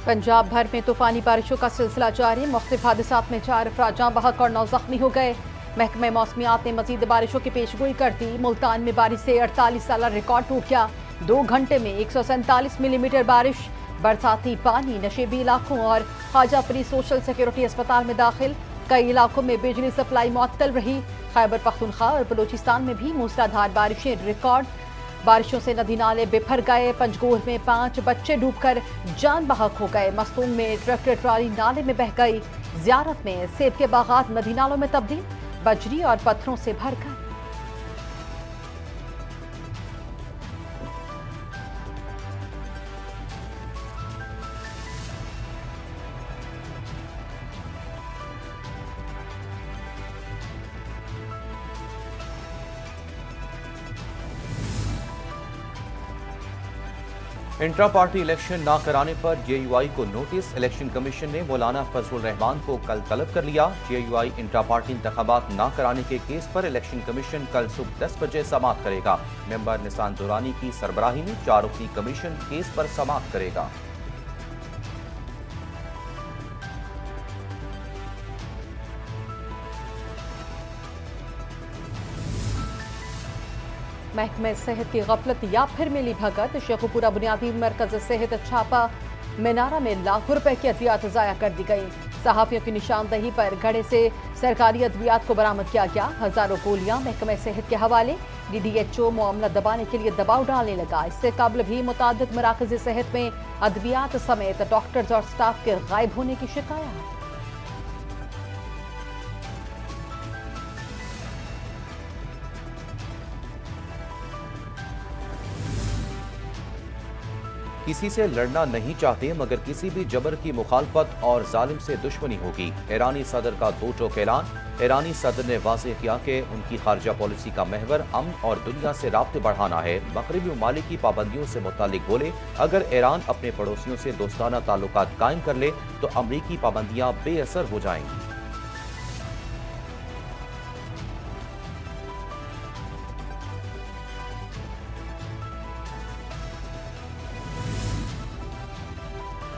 पंजाब भर में तूफानी बारिशों का सिलसिला जारी। मुख्तलिफ हादसात में 4 अफराद जाँ बहक और 9 जख्मी हो गए। महकमा मौसमियात ने मजीद बारिशों की पेशगोई कर दी। मुल्तान में बारिश से 48 साल रिकॉर्ड टूट गया। 2 घंटे में 147 मिलीमीटर बारिश। बरसाती पानी नशेबी इलाकों और ख्वाजा फरीद सोशल सिक्योरिटी अस्पताल में दाखिल। कई इलाकों में बिजली सप्लाई मुअत्तल रही। खैबर पख्तूनख्वा और बलूचिस्तान में भी मूसलाधार बारिशें रिकॉर्ड। बारिशों से नदी नाले बिफर गए। पंजगोह में 5 बच्चे डूबकर जान बहक हो गए। मस्तूंग में ट्रैक्टर ट्राली नाले में बह गई। जियारत में सेब के बागात नदी नालों में तब्दील। बजरी और पत्थरों से भर गए। इंट्रा पार्टी इलेक्शन ना कराने पर जेयूआई को नोटिस। इलेक्शन कमीशन ने मौलाना फजलुर रहमान को कल तलब कर लिया। जेयूआई इंट्रा पार्टी इंतखाबात ना कराने के केस पर इलेक्शन कमीशन कल सुबह 10 बजे समाअत करेगा। मेंबर निशान दुरानी की सरबराही में 4 रुकनी कमीशन केस पर समाअत करेगा। महकमे सेहत की गफलत या फिर मिली भगत। शेखुपुरा बुनियादी मरकज सेहत छापा मीनारा में लाखों रुपए की अद्वियात ज़ाया कर दी गई। सहाफियों की निशानदही पर घड़े से सरकारी अद्वियात को बरामद किया गया। हजारों गोलियां महकमे सेहत के हवाले। DDHO मामला दबाने के लिए दबाव डालने लगा। इससे कबल भी मुतादिद मराकज सेहत में अद्वियात समेत डॉक्टर्स और स्टाफ के गायब होने की शिकायत। किसी से लड़ना नहीं चाहते मगर किसी भी जबर की मुखालफत और जालिम से दुश्मनी होगी। ईरानी सदर का 2 टोक ऐलान। ईरानी सदर ने वाज़ेह किया कि उनकी खारजा पॉलिसी का महवर अमन और दुनिया से राब्ते बढ़ाना है। मगरबी ममालिक की पाबंदियों से मुतालिक बोले, अगर ईरान अपने पड़ोसियों से दोस्ताना ताल्लुकात कायम कर ले तो अमरीकी पाबंदियां बेअसर हो जाएंगी।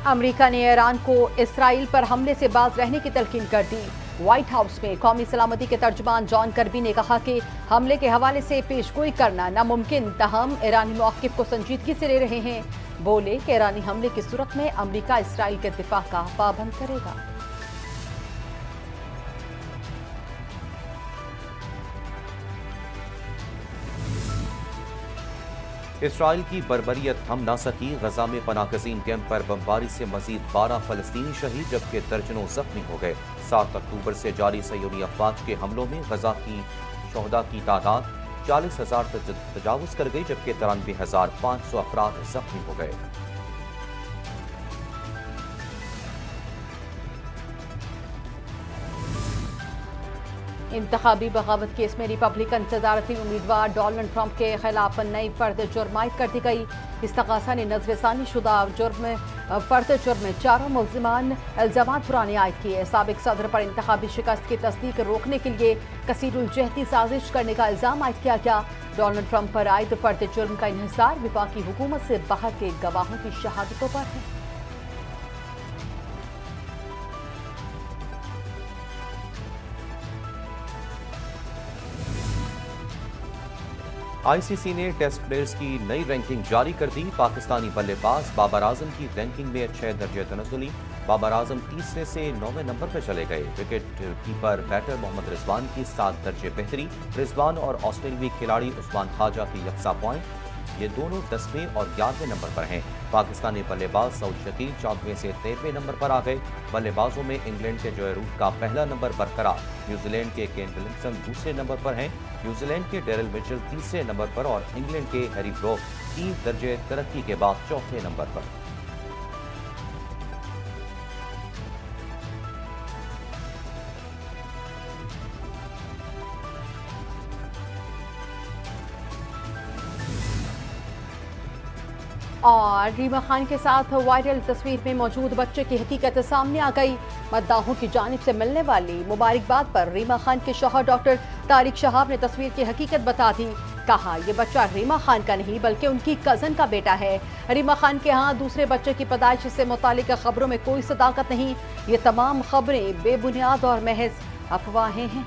अमेरिका ने ईरान को इसराइल पर हमले से बाज रहने की तलकीन कर दी। व्हाइट हाउस में कौमी सलामती के तर्जुमान जॉन कर्बी ने कहा कि हमले के हवाले से पेशगोई करना नामुमकिन, तहम ईरानी मौक़िफ़ को संजीदगी से ले रहे हैं। बोले कि ईरानी हमले की सूरत में अमेरिका इसराइल के दिफा का पाबंद करेगा। इसराइल की बर्बरियत थम ना सकी। गजा में पनागज़ीन कैंप पर बमबारी से मजीद 12 फलस्तीनी शहीद जबकि दर्जनों जख्मी हो गए। 7 अक्टूबर से जारी सयूनी अफवाज के हमलों में गजा की शहदा की तादाद 40,000 तजावुज कर गई जबकि 93,500 अफराद जख्मी हो गए। इंतखाबी बगावत केस में रिपब्लिकन सदारती उम्मीदवार डोनाल्ड ट्रंप के खिलाफ नई फर्द जुर्म आयद कर दी गई। इस्तगासा ने नजरसानी शुदा फर्द जुर्म में 4 मुल्जिमान इल्जामात पुराने आयद किए। साबिक सदर पर इंतखाबी शिकस्त की तस्दीक रोकने के लिए कसीरुलजहती साजिश करने का इल्जाम आयद किया गया। डोनाल्ड ट्रंप पर आयद फर्द जुर्म का इन्हिसार विफाकी हुकूमत से बाहर के गवाहों की शहादतों पर है। ICC ने टेस्ट प्लेयर्स की नई रैंकिंग जारी कर दी। पाकिस्तानी बल्लेबाज बाबर आजम की रैंकिंग में 6 दर्जे तनज़्ज़ुली। बाबर आजम तीसरे से 9वें नंबर पर चले गए। Wicket keeper batter Mohammad Rizwan की 7 दर्जे बेहतरी। रिजवान और ऑस्ट्रेलियाई खिलाड़ी उस्मान ख्वाजा की यकसा पॉइंट। ये दोनों 10वें और 11वें नंबर पर हैं। पाकिस्तानी बल्लेबाज सऊद शकील 14वें से 13वें नंबर पर आ गए। बल्लेबाजों में इंग्लैंड के जोए रूट का पहला नंबर बरकरार। न्यूजीलैंड के केन विलियमसन दूसरे नंबर पर हैं। न्यूजीलैंड के डेरिल मिचेल तीसरे नंबर पर और इंग्लैंड के हैरी ब्रोक 3 दर्जे तरक्की के बाद चौथे नंबर पर। और रीमा खान के साथ वायरल तस्वीर में मौजूद बच्चे की हकीकत सामने आ गई। मद्दाहों की जानिब से मिलने वाली मुबारकबाद पर रीमा खान के शौहर डॉक्टर तारिक शहाब ने तस्वीर की हकीकत बता दी। कहा ये बच्चा रीमा खान का नहीं बल्कि उनकी कजन का बेटा है। रीमा खान के यहाँ दूसरे बच्चे की पैदाइश से मुतालिक खबरों में कोई सदाकत नहीं। ये तमाम खबरें बेबुनियाद और महज अफवाहें हैं।